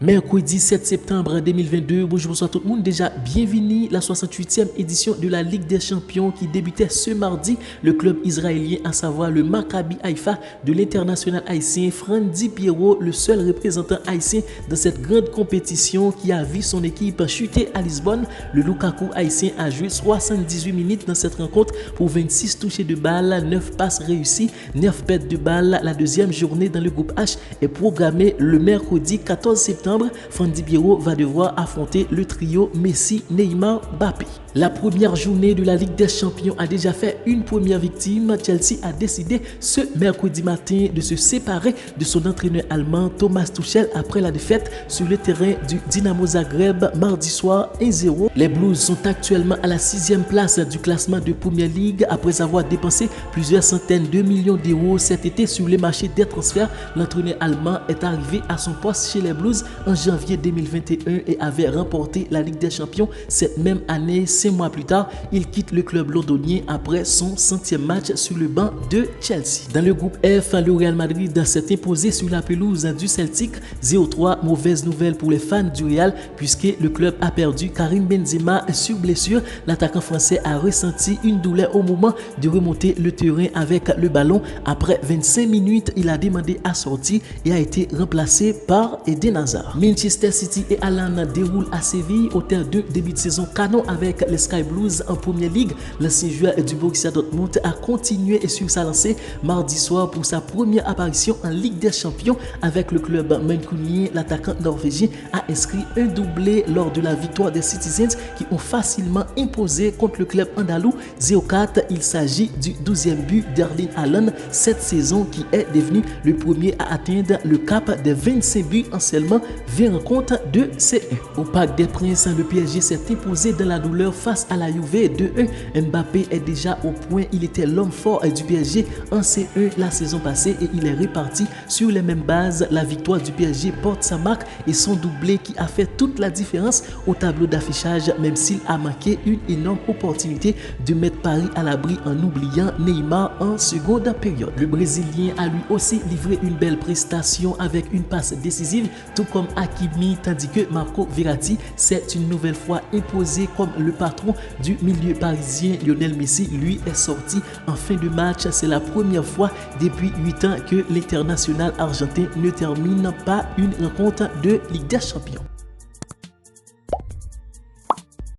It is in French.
Mercredi 7 septembre 2022, bonjour, bonsoir tout le monde. Déjà, bienvenue à la 68e édition de la Ligue des Champions qui débutait ce mardi. Le club israélien, à savoir le Maccabi Haïfa de l'international haïtien Frandi Pierrot, le seul représentant haïtien dans cette grande compétition qui a vu son équipe chuter à Lisbonne. Le Lukaku haïtien a joué 78 minutes dans cette rencontre pour 26 touchés de balle, 9 passes réussies, 9 pertes de balle. La deuxième journée dans le groupe H est programmée le mercredi 14 septembre. Frandi Pierrot va devoir affronter le trio Messi, Neymar, Mbappé. La première journée de la Ligue des Champions a déjà fait une première victime. Chelsea a décidé ce mercredi matin de se séparer de son entraîneur allemand Thomas Tuchel après la défaite sur le terrain du Dynamo Zagreb mardi soir 1-0. Les Blues sont actuellement à la 6e place du classement de Premier League après avoir dépensé plusieurs centaines de millions d'euros cet été sur les marchés des transferts. L'entraîneur allemand est arrivé à son poste chez les Blues en janvier 2021 et avait remporté la Ligue des Champions cette même année. 5 mois plus tard, il quitte le club londonien après son 100e match sur le banc de Chelsea. Dans le groupe F, le Real Madrid s'est imposé sur la pelouse du Celtic 0-3. Mauvaise nouvelle pour les fans du Real puisque le club a perdu Karim Benzema sur blessure. L'attaquant français a ressenti une douleur au moment de remonter le terrain avec le ballon. Après 25 minutes, il a demandé à sortir et a été remplacé par Eden Hazard. Manchester City et Haaland déroulent à Séville au terme de début de saison canon avec les Sky Blues en Première Ligue. L'ancien joueur du Borussia Dortmund a continué sur sa lancée mardi soir pour sa première apparition en Ligue des Champions avec le club mancunien. L'attaquant norvégien a inscrit un doublé lors de la victoire des Citizens qui ont facilement imposé contre le club andalou 0-4. Il s'agit du 12e but d'Erling Haaland cette saison qui est devenu le premier à atteindre le cap des 25 buts en seulement 20 rencontres de C1. Au Parc des Princes, le PSG s'est imposé dans la douleur face à la Juve 2-1. Mbappé est déjà au point, il était l'homme fort du PSG en C1 la saison passée et il est reparti sur les mêmes bases. La victoire du PSG porte sa marque et son doublé qui a fait toute la différence au tableau d'affichage même s'il a manqué une énorme opportunité de mettre Paris à l'abri en oubliant Neymar en seconde période. Le Brésilien a lui aussi livré une belle prestation avec une passe décisive tout comme Hakimi, tandis que Marco Verratti s'est une nouvelle fois imposé comme le patron du milieu parisien. Lionel Messi lui est sorti en fin de match. C'est la première fois depuis 8 ans que l'international argentin ne termine pas une rencontre de Ligue des Champions.